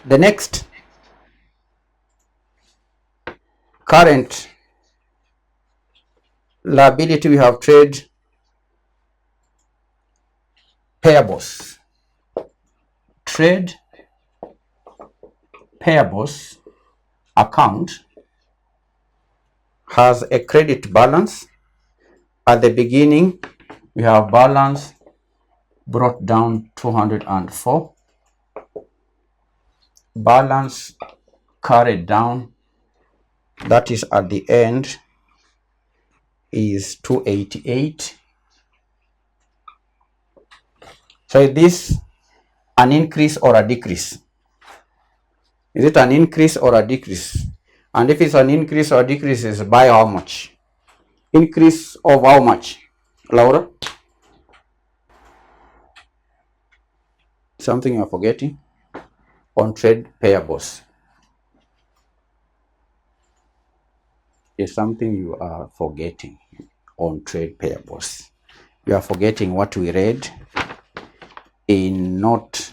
The next, current liability, we have trade payables. Trade payables account has a credit balance. At the beginning, we have balance brought down 204, balance carried down, that is at the end, is 288. So is this an increase or a decrease? Is it an increase or a decrease? And if it's an increase or decrease, is by how much? Increase of how much, Laura? Something you're forgetting on trade payables. Is something you are forgetting on trade payables. You are forgetting what we read in note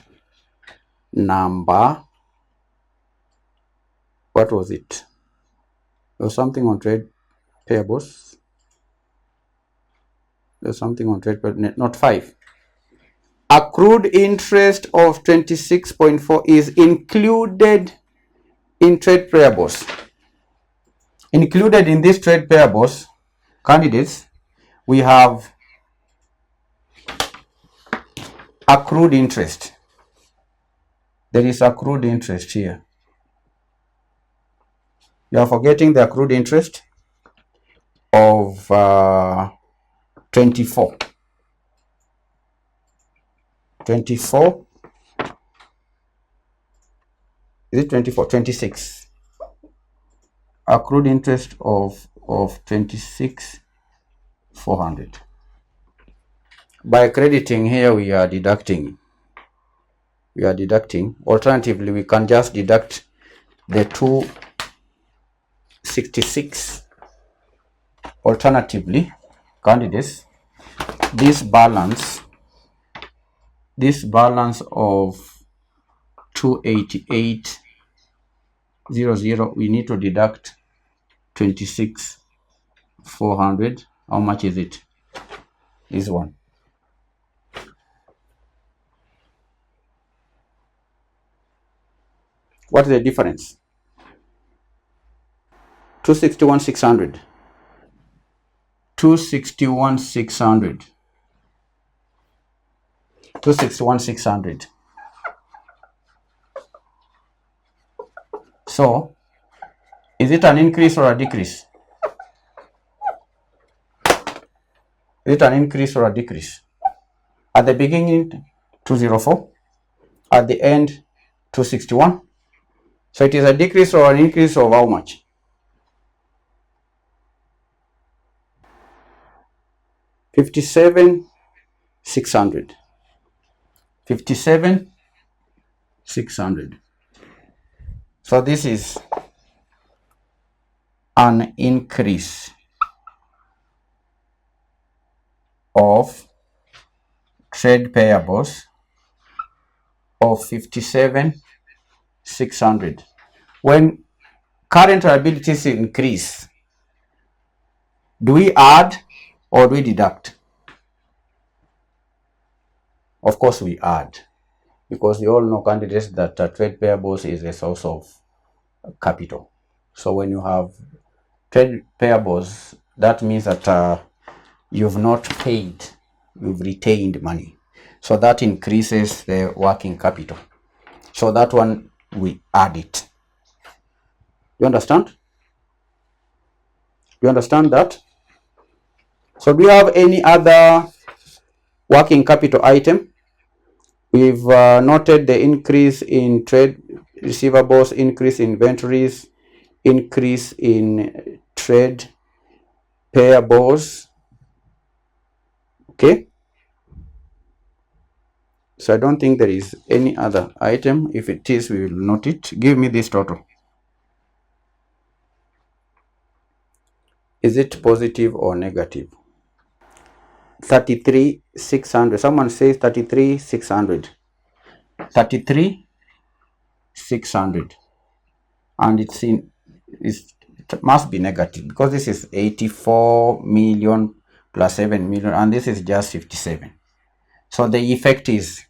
number, what was it? There was something on trade payables. There's something on trade payables, note 5. Accrued interest of 26.4 is included in trade payables. Included in these trade payables, candidates, we have accrued interest. There is accrued interest here. You are forgetting the accrued interest of 24. 24. Is it 24? 26. Accrued interest of 26,400. By crediting here, we are deducting. Alternatively, we can just deduct the 266. Alternatively, candidates, this balance of 288.00, we need to deduct 26,400. How much is it? This one. What is the difference? 261,600. 261,600. 261,600. So, is it an increase or a decrease? Is it an increase or a decrease? At the beginning, 204. At the end, 261. So it is a decrease or an increase of how much? 57,600. 57,600. So this is an increase of trade payables of 57,600. When current liabilities increase, do we add or do we deduct? Of course we add, because you all know, candidates, that trade payables is a source of capital. So when you have trade payables, that means that you've not paid, you've retained money. So that increases the working capital. So that one, we add it. You understand? You understand that? So do you have any other working capital item? We've noted the increase in trade receivables, increase in inventories, increase in trade payables. Okay. So I don't think there is any other item. If it is, we will note it. Give me this total. Is it positive or negative? 33,600. Someone says 33,600. 33,600, and it must be negative because this is 84 million plus 7 million, and this is just 57. So the effect is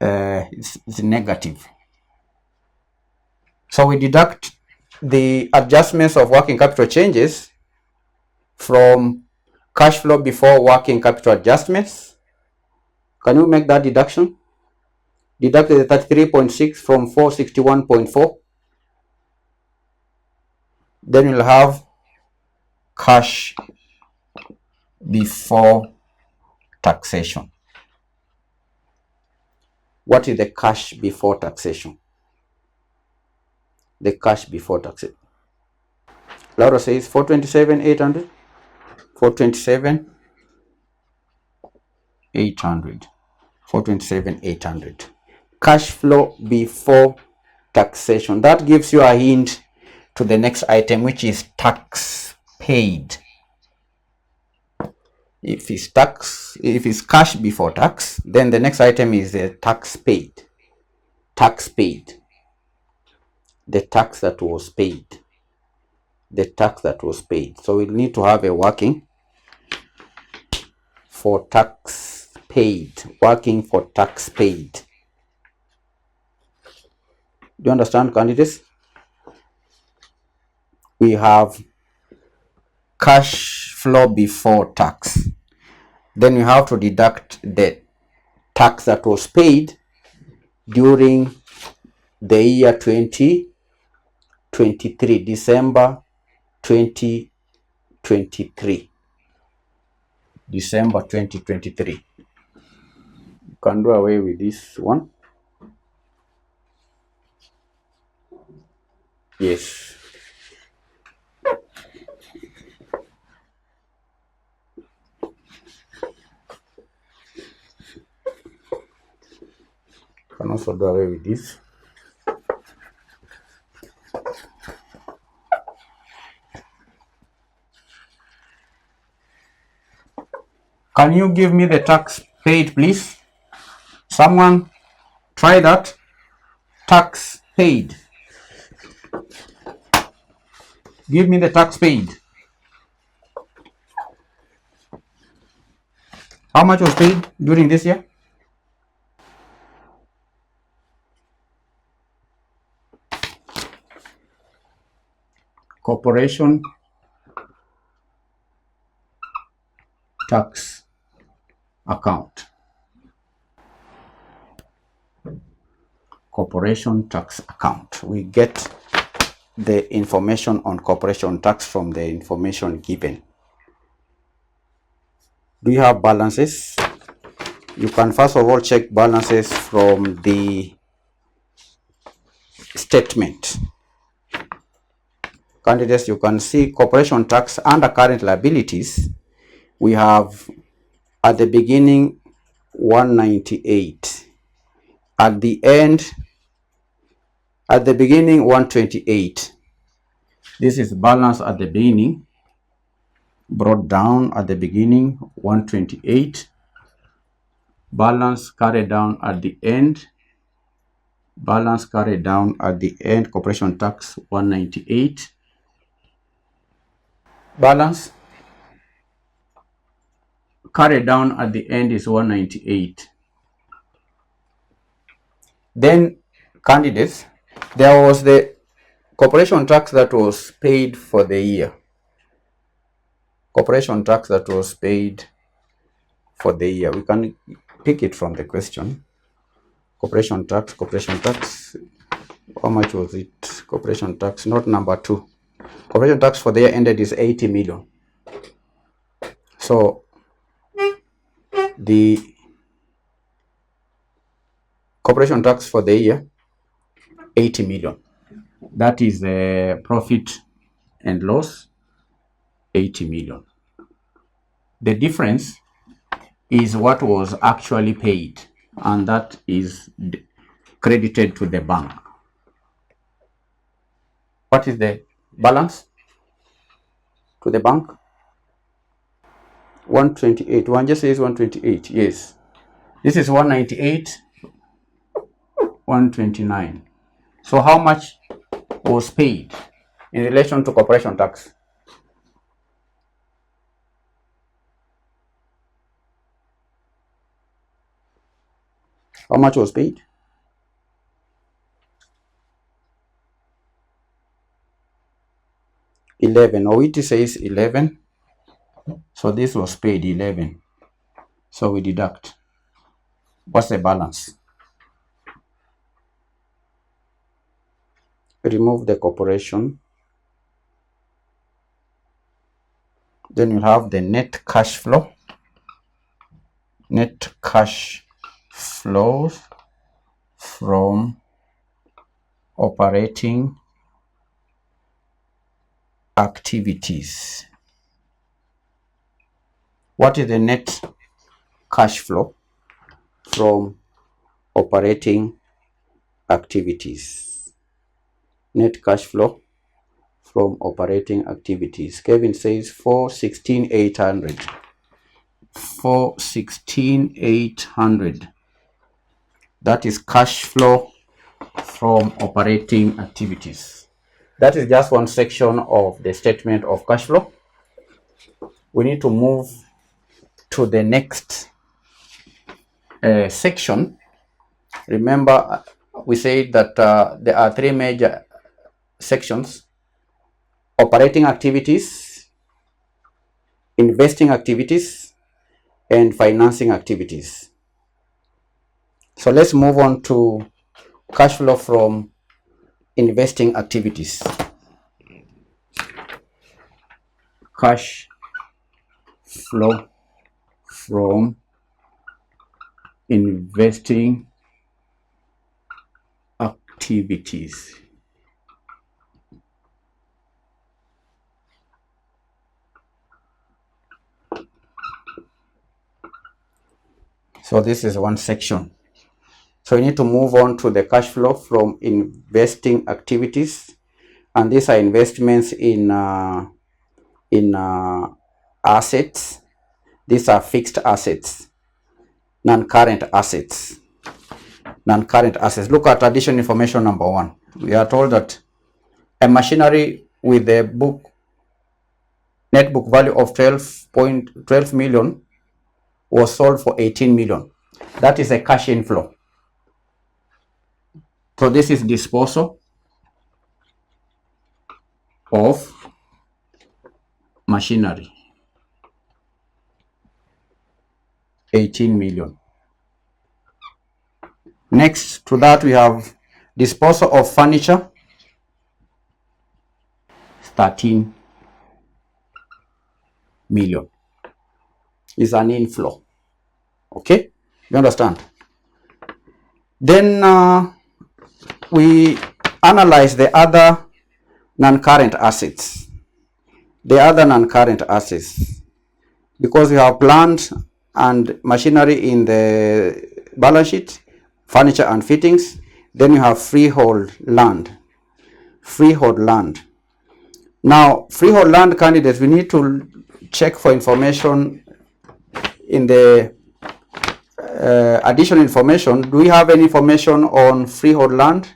it's negative. So we deduct the adjustments of working capital changes from cash flow before working capital adjustments. Can you make that deduction? Deduct the 33.6 from 461.4. Then you'll have cash before taxation. What is the cash before taxation? The cash before taxation. Laura says 427,800. 427,800. 427,800. Cash flow before taxation. That gives you a hint to the next item, which is tax paid. If it's cash before tax, then the next item is the tax paid. Tax paid. The tax that was paid. The tax that was paid. So we need to have a working for tax paid. Working for tax paid. Do you understand, candidates? We have cash flow before tax. Then you have to deduct the tax that was paid during the year 2023, December 2023. December 2023. You can do away with this one. Yes. You can also do away with this. Can you give me the tax paid, please? Someone try that. Tax paid. Give me the tax paid. How much was paid during this year? Corporation tax account. Corporation tax account. We get the information on corporation tax from the information given. Do you have balances? You can first of all check balances from the statement. Candidates, you can see corporation tax under current liabilities. We have at the beginning 198. At the beginning 128. This is balance at the beginning, brought down at the beginning 128. Balance carried down at the end. Balance carried down at the end, corporation tax 198. Balance carried down at the end is 198. Then, candidates, there was the corporation tax that was paid for the year. Corporation tax that was paid for the year. We can pick it from the question. Corporation tax. How much was it? Corporation tax, not number 2. Corporation tax for the year ended is 80 million. So the corporation tax for the year 80 million. That is the profit and loss, 80 million. The difference is what was actually paid, and that is credited to the bank. What is the balance to the bank? 128. One just says 128. Yes. This is 198, 129. So how much was paid in relation to corporation tax? How much was paid? $11. OET says 11. So this was paid 11. So we deduct. What's the balance? Remove the corporation. Then you have the net cash flow. Net cash flows from operating activities. What is the net cash flow from operating activities? Net cash flow from operating activities. Kevin says 416,800. 416,800. That is cash flow from operating activities. That is just one section of the statement of cash flow. We need to move to the next section. Remember, we said that there are three major sections: operating activities, investing activities, and financing activities. So let's move on to cash flow from investing activities. Cash flow from investing activities. So this is one section. So we need to move on to the cash flow from investing activities, and these are investments in assets. These are fixed assets, non-current assets. Non-current assets. Look at addition information number 1. We are told that a machinery with a net book value of 12 million was sold for 18 million. That is a cash inflow. So this is disposal of machinery. 18 million. Next to that, we have disposal of furniture. 13 million is an inflow. Okay, you understand? Then we analyze the other non-current assets. The other non-current assets, because we have plant and machinery in the balance sheet, furniture and fittings. Then you have freehold land. Freehold land. Now, freehold land candidates, we need to check for information in the additional information. Do we have any information on freehold land?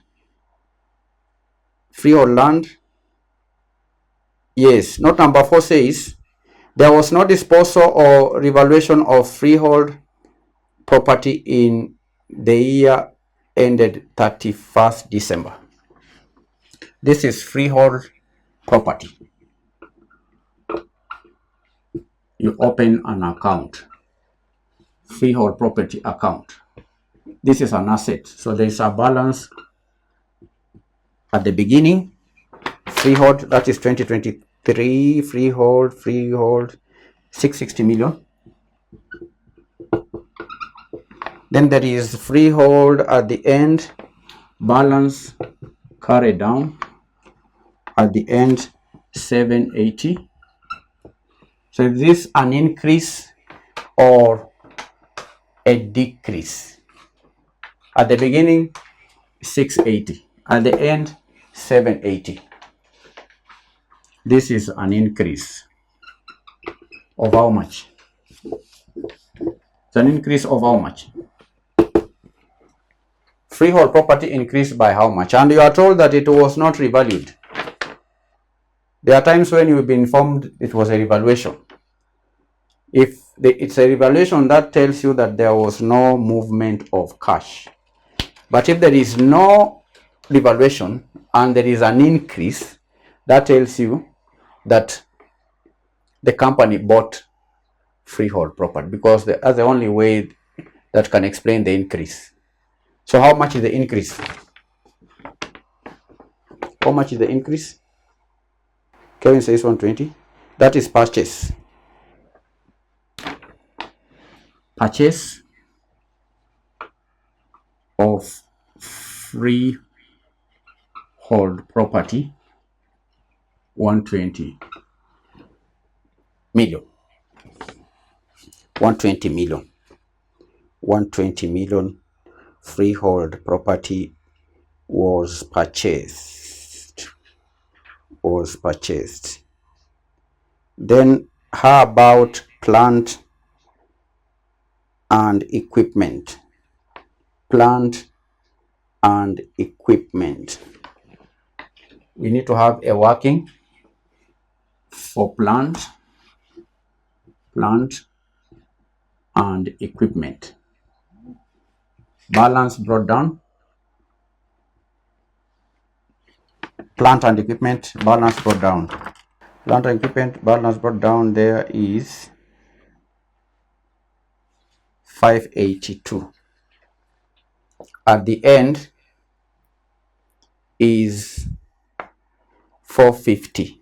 Freehold land. Yes. Note number 4 says there was no disposal or revaluation of freehold property in the year ended 31st December. This is freehold property. You open an account, freehold property account. This is an asset. So there is a balance at the beginning. Freehold, that is 2023, freehold, 660 million. Then there is freehold at the end, balance carried down at the end, 780. So is this an increase or a decrease? At the beginning, 680. At the end, 780. This is an increase of how much? It's an increase of how much? Freehold property increased by how much? And you are told that it was not revalued. There are times when you've been informed it was a revaluation. If it's a revaluation, that tells you that there was no movement of cash. But if there is no revaluation and there is an increase, that tells you that the company bought freehold property, because that's the only way that can explain the increase. So how much is the increase? How much is the increase? Kevin says 120. That is purchase. Purchase of freehold property, 120 million. 120 million. 120 million freehold property was purchased. Then how about plant and equipment? Plant and equipment. We need to have a working for plant and equipment. Balance brought down. Plant and equipment, balance brought down. Plant and equipment, balance brought down, there is 582. At the end is 450.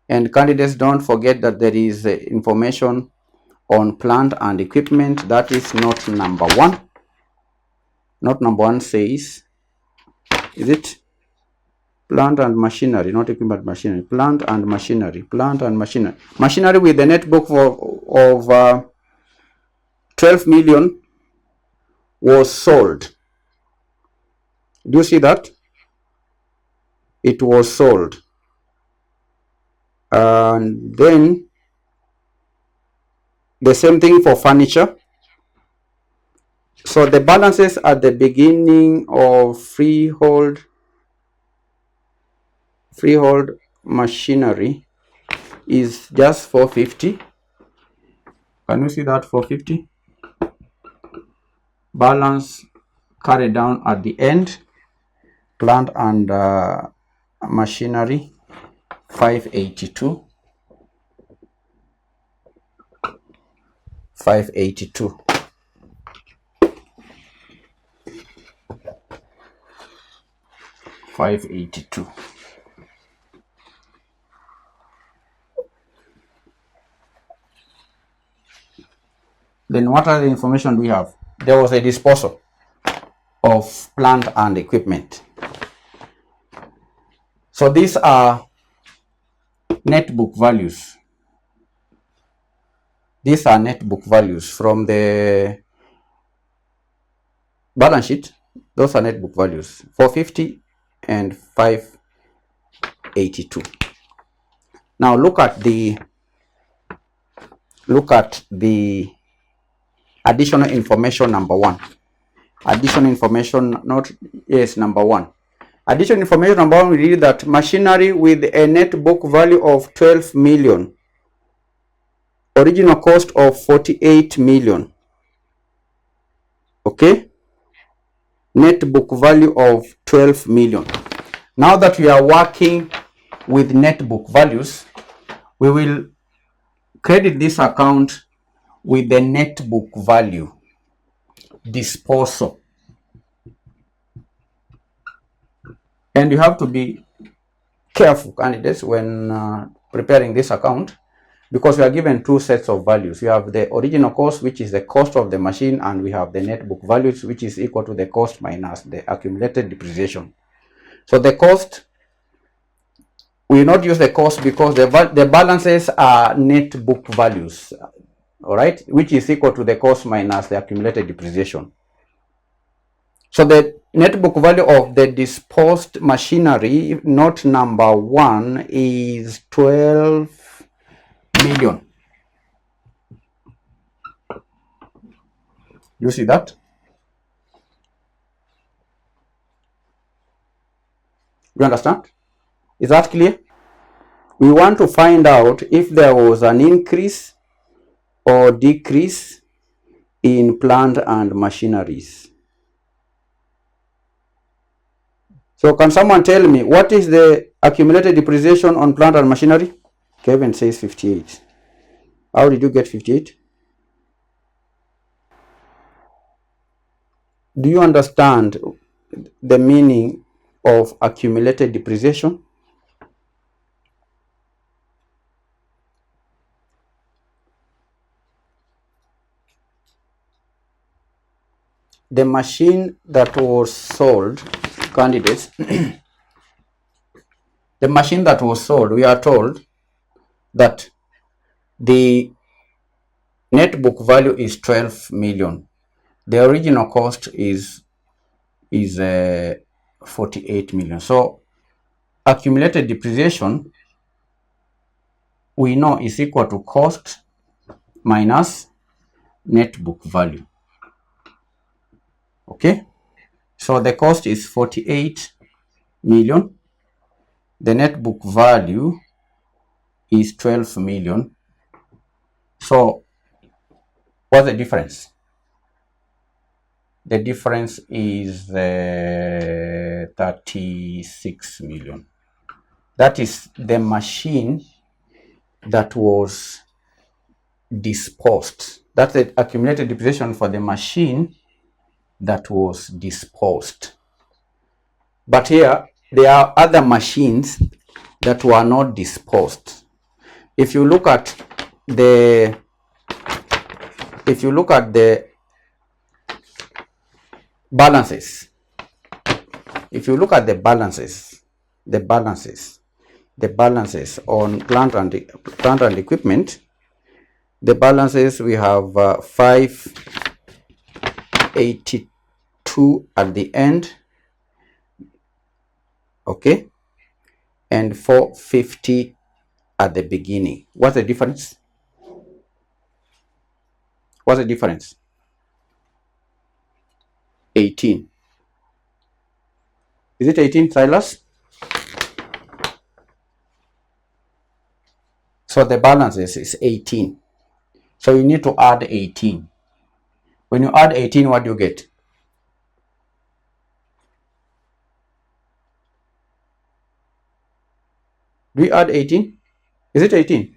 And candidates, don't forget that there is information on plant and equipment. That is not number one. Not number one says, is it plant and machinery, not equipment, machinery, plant and machinery, machinery with the net book of 12 million was sold. Do you see that? It was sold. And then the same thing for furniture. So the balances at the beginning of freehold machinery is just 450. Can you see that? 450. Balance carried down at the end, plant and machinery 582. 582. Then what other information do we have? There was a disposal of plant and equipment. So these are net book values. These are net book values from the balance sheet. Those are net book values, 450 and 582. Now look at the additional information number one. Additional information, number one. Additional information number one, we read that machinery with a net book value of 12 million. Original cost of 48 million. Okay? Net book value of 12 million. Now that we are working with net book values, we will credit this account with the net book value disposal. And you have to be careful, candidates, when preparing this account, because we are given two sets of values. We have the original cost, which is the cost of the machine, and we have the net book values, which is equal to the cost minus the accumulated depreciation. So the cost, we will not use the cost because the balances are net book values, all right, which is equal to the cost minus the accumulated depreciation. So the net book value of the disposed machinery, note number one, is 12 million. You see that? You understand? Is that clear? We want to find out if there was an increase or decrease in plant and machineries. So can someone tell me what is the accumulated depreciation on plant and machinery? Kevin says 58. How did you get 58? Do you understand the meaning of accumulated depreciation? The machine that was sold, candidates, the machine that was sold, we are told that the net book value is 12 million. The original cost is 48 million. So accumulated depreciation, we know, is equal to cost minus net book value. Okay, so the cost is 48 million. The net book value is 12 million. So what's the difference? The difference is 36 million. That is the machine that was disposed. That's the accumulated depreciation for the machine that was disposed. But here there are other machines that were not disposed. If you look at the balances, if you look at the balances on plant and equipment, the balances, we have 582 at the end, okay, and 450 at the beginning. What's the difference? What's the difference? 18. Is it 18, Silas? So the balances is 18. So you need to add 18. When you add 18, what do you get? Do you add 18? Is it 18?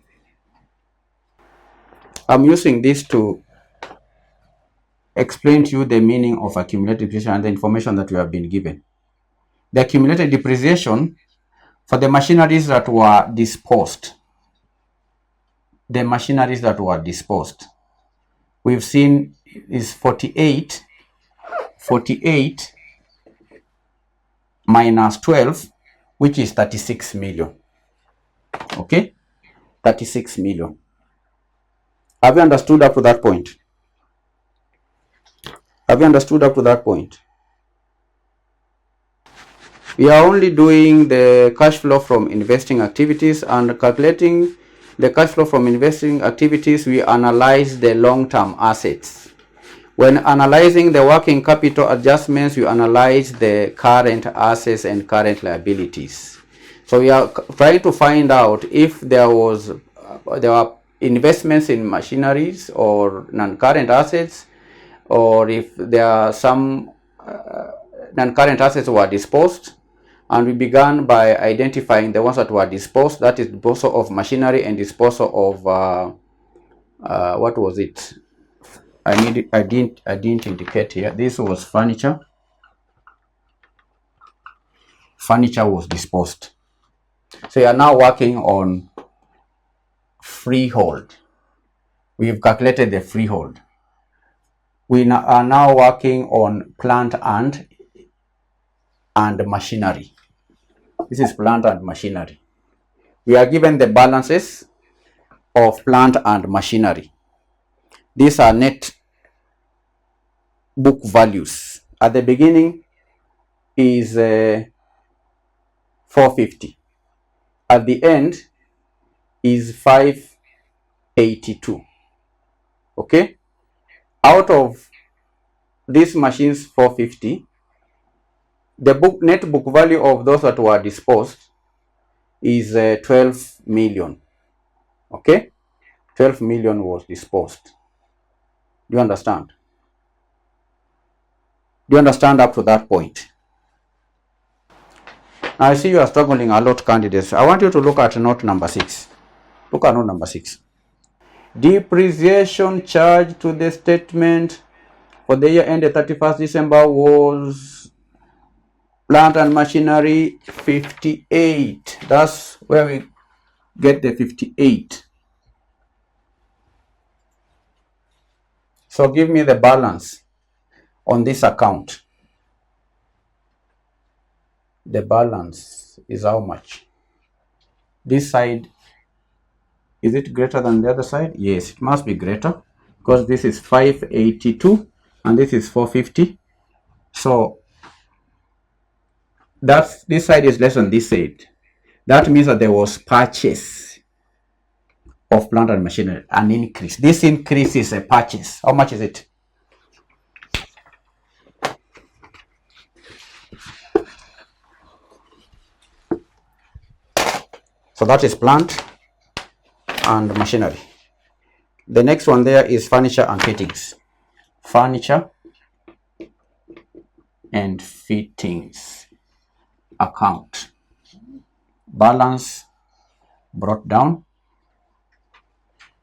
I'm using this to explain to you the meaning of accumulated depreciation and the information that we have been given. The accumulated depreciation for the machineries that were disposed. The machineries that were disposed, we've seen is 48 minus 12, which is 36 million. Okay, 36 million. Have you understood up to that point? Have you understood up to that point? We are only doing the cash flow from investing activities, and calculating the cash flow from investing activities, we analyze the long-term assets. When analyzing the working capital adjustments, you analyze the current assets and current liabilities. So we are trying to find out if there were investments in machineries or non-current assets, or if there are some non-current assets were disposed. And we began by identifying the ones that were disposed, that is disposal of machinery and disposal of what was it? I didn't indicate here. This was furniture. Furniture was disposed. So you are now working on freehold. We've calculated the freehold. We are now working on plant and machinery. This is plant and machinery. We are given the balances of plant and machinery. These are net book values. At the beginning is 450. At the end is 582. Okay, out of these machines 450. The net book value of those that were disposed is 12 million. Okay, 12 million was disposed. Do you understand? Do you understand up to that point? Now I see you are struggling a lot, candidates. I want you to look at note number 6. Look at note number 6. Depreciation charge to the statement for the year ended 31st December was plant and machinery 58. That's where we get the 58. So give me the balance on this account. The balance is how much? This side, is it greater than the other side? Yes, it must be greater because this is 582 and this is 450. So this side is less than this side. That means that there was purchase of plant and machinery, an increase. This increase is a purchase. How much is it? So that is plant and machinery. The next one there is furniture and fittings. Furniture and fittings account. Balance brought down.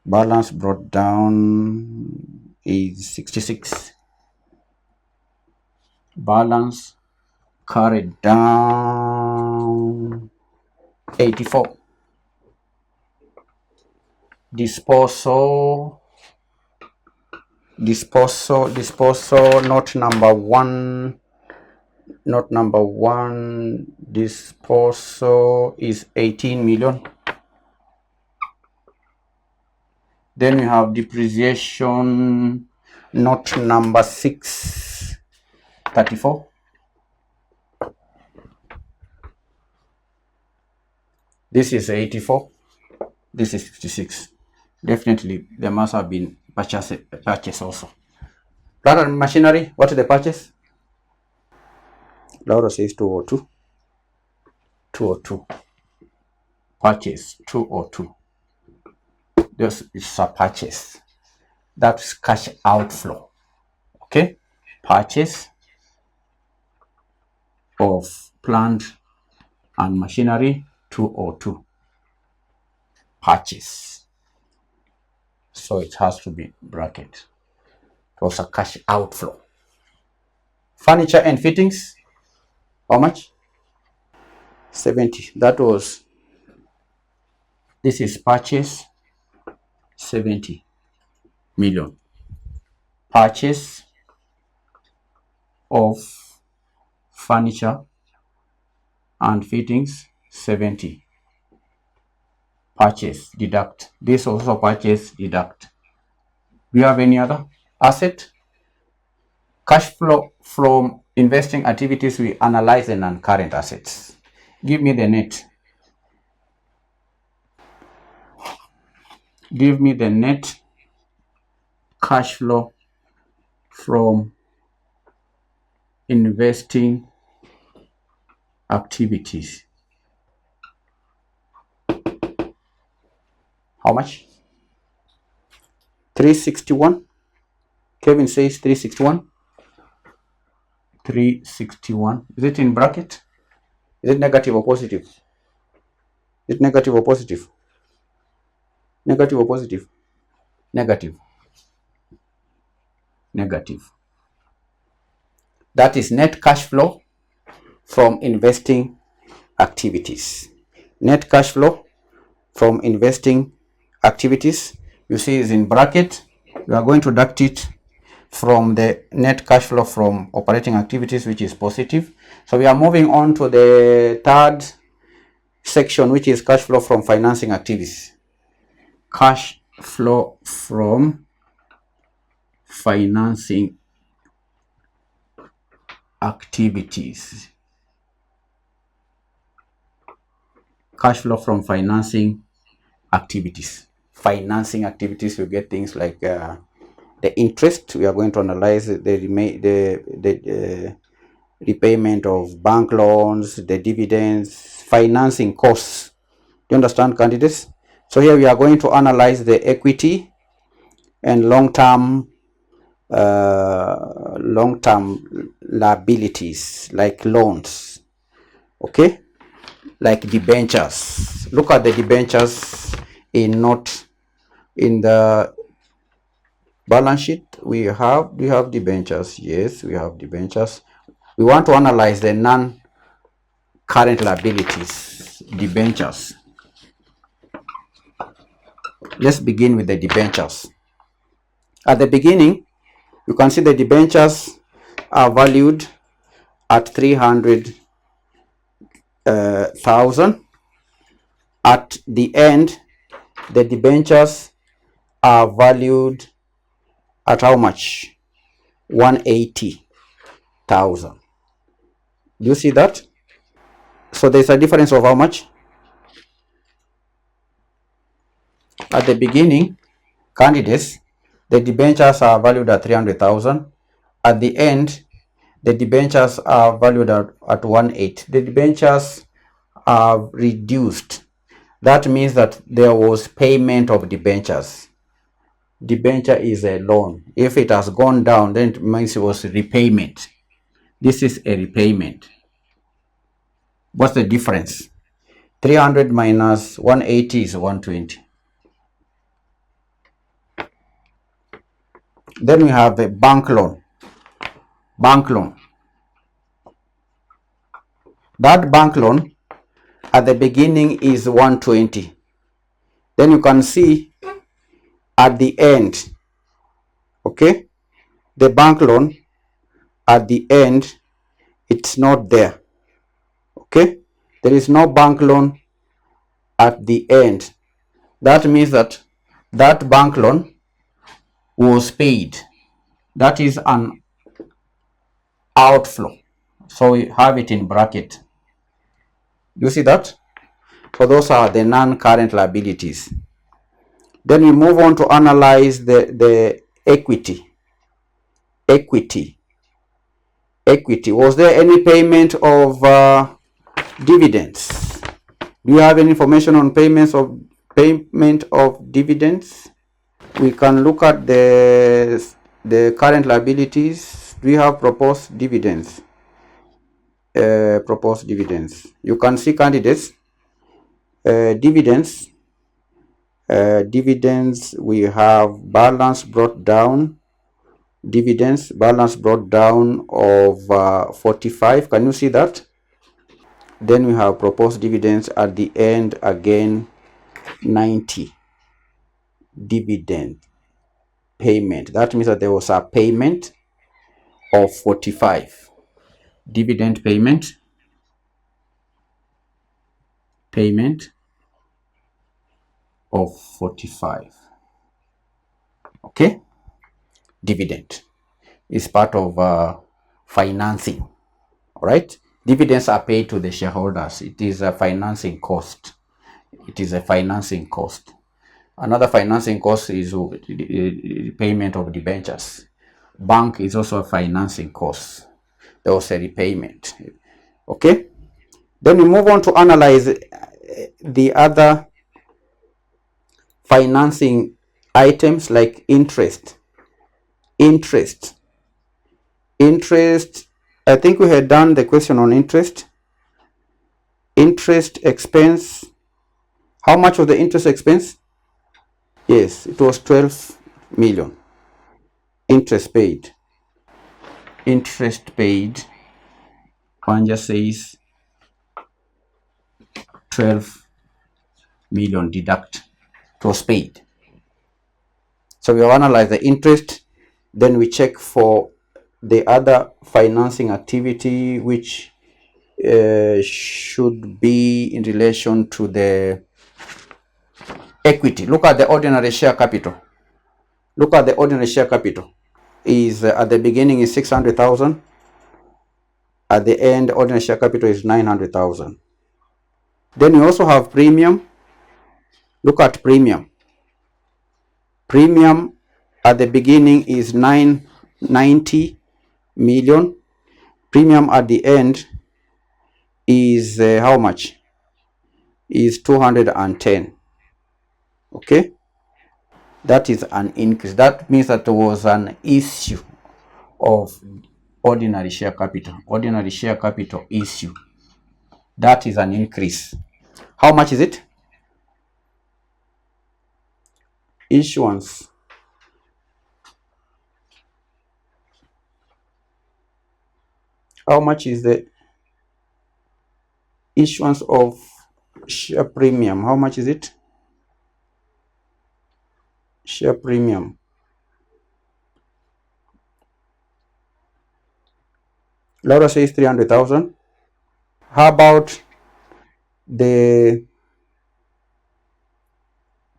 Balance brought down is 66. Balance carried down 84. Disposal, note number 1. Note number 1, disposal is 18 million. Then we have depreciation, note number 6, 34. This is 84. This is 56. Definitely, there must have been purchase also. Plant and machinery, what is the purchase? Laura says 202. 202. Purchase 202. This is a purchase. That's cash outflow. Okay? Purchase of plant and machinery 202. Purchase. So it has to be bracket. It was a cash outflow. Furniture and fittings, how much? 70. That was, this is purchase 70 million. Purchase of furniture and fittings 70. Purchase, deduct. This also purchase, deduct. Do you have any other asset? Cash flow from investing activities, we analyze the non-current assets. Give me the net. Give me the net cash flow from investing activities. How much? 361. Kevin says 361. 361. Is it in bracket? Is it negative or positive? Is it negative or positive? Negative or positive? Negative. Negative. That is net cash flow from investing activities. Net cash flow from investing activities, you see, is in bracket. We are going to deduct it from the net cash flow from operating activities, which is positive. So we are moving on to the third section, which is cash flow from financing activities. Cash flow from financing activities. Cash flow from financing activities. Financing activities, you get things like the interest. We are going to analyze the repayment of bank loans, the dividends, financing costs. Do you understand, candidates? So here we are going to analyze the equity and long-term liabilities like loans, okay, like debentures. Look at the debentures in the balance sheet. We have debentures. Yes, we have debentures. We want to analyze the non-current liabilities, debentures. Let's begin with the debentures. At the beginning, you can see the debentures are valued at 300,000. At the end, the debentures are valued at how much? 180,000. Do you see that? So there's a difference of how much? At the beginning, candidates, the debentures are valued at 300,000. At the end, the debentures are valued at 180. The debentures are reduced. That means that there was payment of debentures. Debenture is a loan. If it has gone down, then it means it was repayment. This is a repayment. What's the difference? 300 minus 180 is 120. Then we have a bank loan. Bank loan. That bank loan at the beginning is 120. Then you can see at the end, okay, the bank loan at the end, it's not there. Okay, there is no bank loan at the end. That means that that bank loan was paid. That is an outflow. So we have it in bracket. You see that? So those are the non-current liabilities. Then we move on to analyze the equity. Equity. Was there any payment of dividends? Do you have any information on payment of dividends? We can look at the current liabilities. Do you have proposed dividends? Proposed dividends. You can see candidates. Dividends. Dividends. We have balance brought down. Dividends balance brought down of 45. Can you see that? Then we have proposed dividends at the end again 90. Dividend payment. That means that there was a payment of 45. Dividend payment of 45. Okay, dividend is part of financing. All right, dividends are paid to the shareholders. It is a financing cost. Another financing cost is repayment of debentures. Bank is also a financing cost. There was a repayment. Okay, then we move on to analyze the other financing items like interest. Interest. I think we had done the question on interest. Interest expense. How much was the interest expense? Yes, it was 12 million. Interest paid. One just says 12 million deduct. It was paid. So we analyze the interest, then we check for the other financing activity which should be in relation to the equity. Look at the ordinary share capital. Is at the beginning is 600,000. At the end, ordinary share capital is 900,000. Then you also have premium. Look at premium. Premium at the beginning is 990 million. Premium at the end is how much? Is 210. Okay, that is an increase. That means that there was an issue of ordinary share capital. Ordinary share capital issue. That is an increase. How much is it? Issuance. How much is the issuance of share premium? How much is it? Share premium. Laura says 300,000. How about the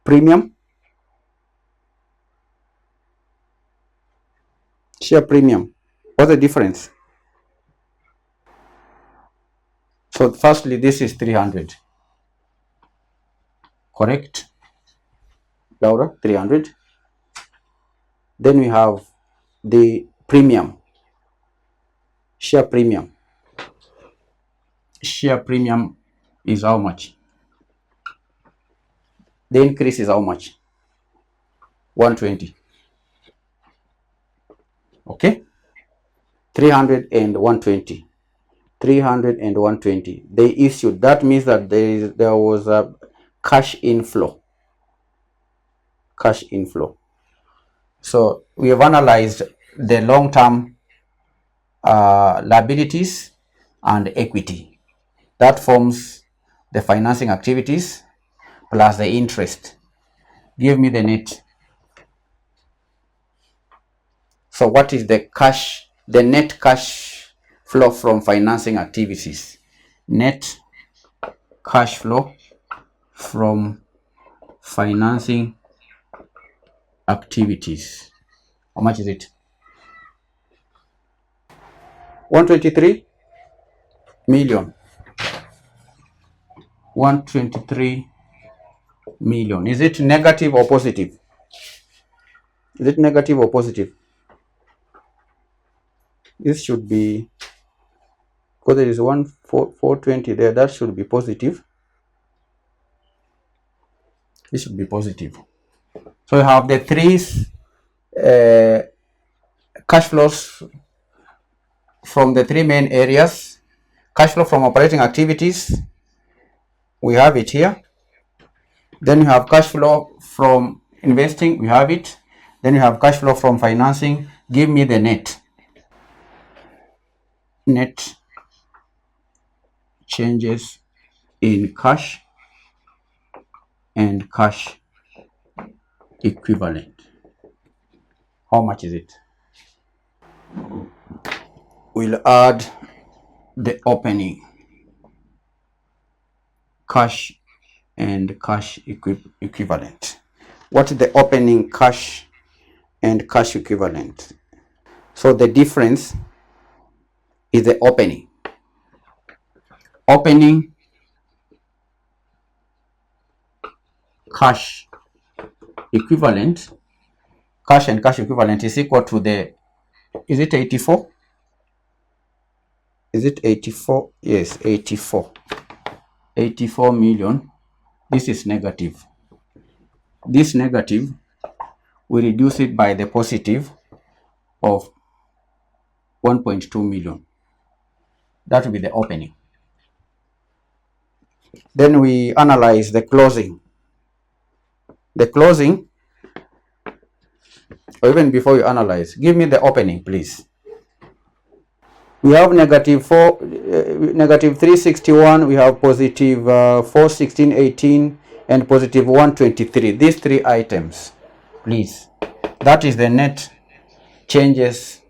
premium? Share premium. What's the difference? So firstly, this is 300. Correct? Laura, 300. Then we have the premium. Share premium. Share premium is how much? The increase is how much? 120. Okay? 300 and 120. 300 and 120. They issued. That means that there was a cash inflow. Cash inflow. So we have analyzed the long-term liabilities and equity. That forms the financing activities plus the interest. Give me the net. So what is the cash, the net cash flow from financing activities? Net cash flow from financing activities. How much is it? 123 million. 123 million. Is it negative or positive? Is it negative or positive? This should be, because there is 420 there, that should be positive. This should be positive. So you have the three cash flows from the three main areas. Cash flow from operating activities, we have it here. Then you have cash flow from investing, we have it. Then you have cash flow from financing. Give me the net. Net changes in cash and cash equivalent. How much is it? We'll add the opening cash and cash equivalent. What is the opening cash and cash equivalent? So the difference is the opening. Opening cash equivalent, cash and cash equivalent is equal to the, is it 84? Is it 84? Yes, 84. 84 million. This is negative. This negative, we reduce it by the positive of 1.2 million. That will be the opening. Then we analyze the closing. The closing, or even before you analyze, give me the opening, please. We have negative 361, we have positive 416.18, and positive 123. These three items, please. That is the net changes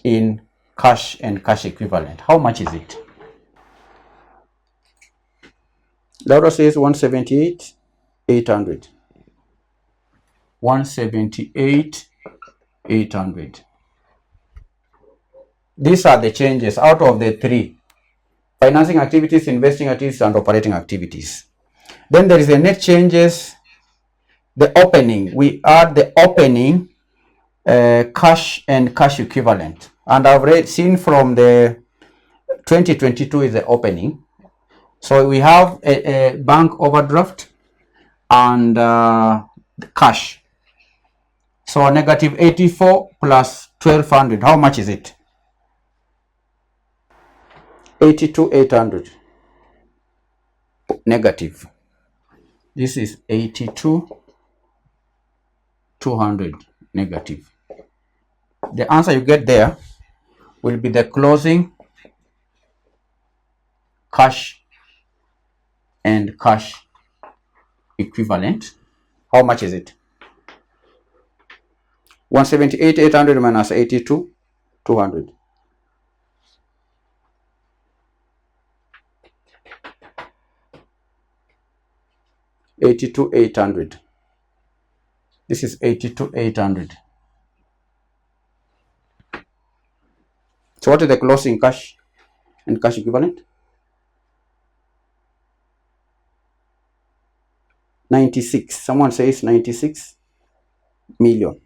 in cash and cash equivalent. How much is it? Laura says 178,800. 178,800. These are the changes out of the three: financing activities, investing activities, and operating activities. Then there is the net changes the opening. We add the opening cash and cash equivalent. And I've seen from the 2022 is the opening. So we have a bank overdraft and the cash. So negative 84 plus 1200. How much is it? 82,800 negative. This is 82,200 negative. The answer you get there will be the closing cash and cash equivalent. How much is it? 178,800 minus 82,200. $82,800. This is 82,800. So what is the closing cash and cash equivalent? 96. Someone says 96 million.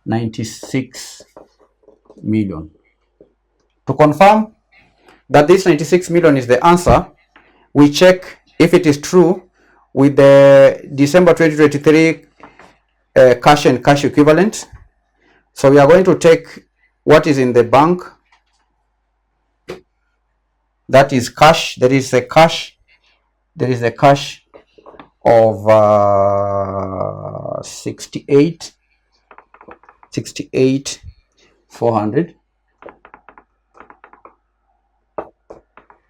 96 million. To confirm that this 96 million is the answer, we check if it is true with the December 2023 cash and cash equivalent. So we are going to take what is in the bank, that is cash. There is a cash of 68,400.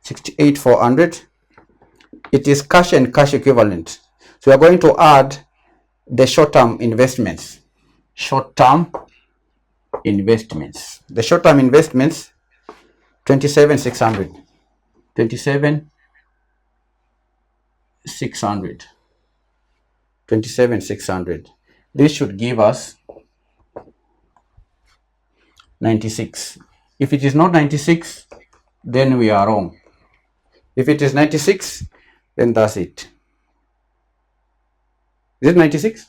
68,400. It is cash and cash equivalent. So we are going to add the short-term investments. Short-term investments. The short-term investments, 27,600. 27,600. 27,600. This should give us 96. If it is not 96, then we are wrong. If it is 96, then that's it. Is it 96?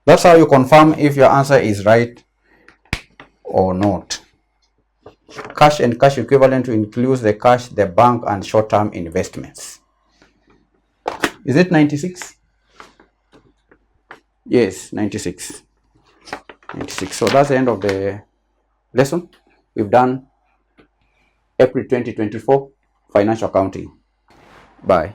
That's how you confirm if your answer is right or not. Cash and cash equivalent includes the cash, the bank, and short-term investments. Is it 96? Yes, 96. 96. So that's the end of the lesson. We've done April 2024 financial accounting. Bye.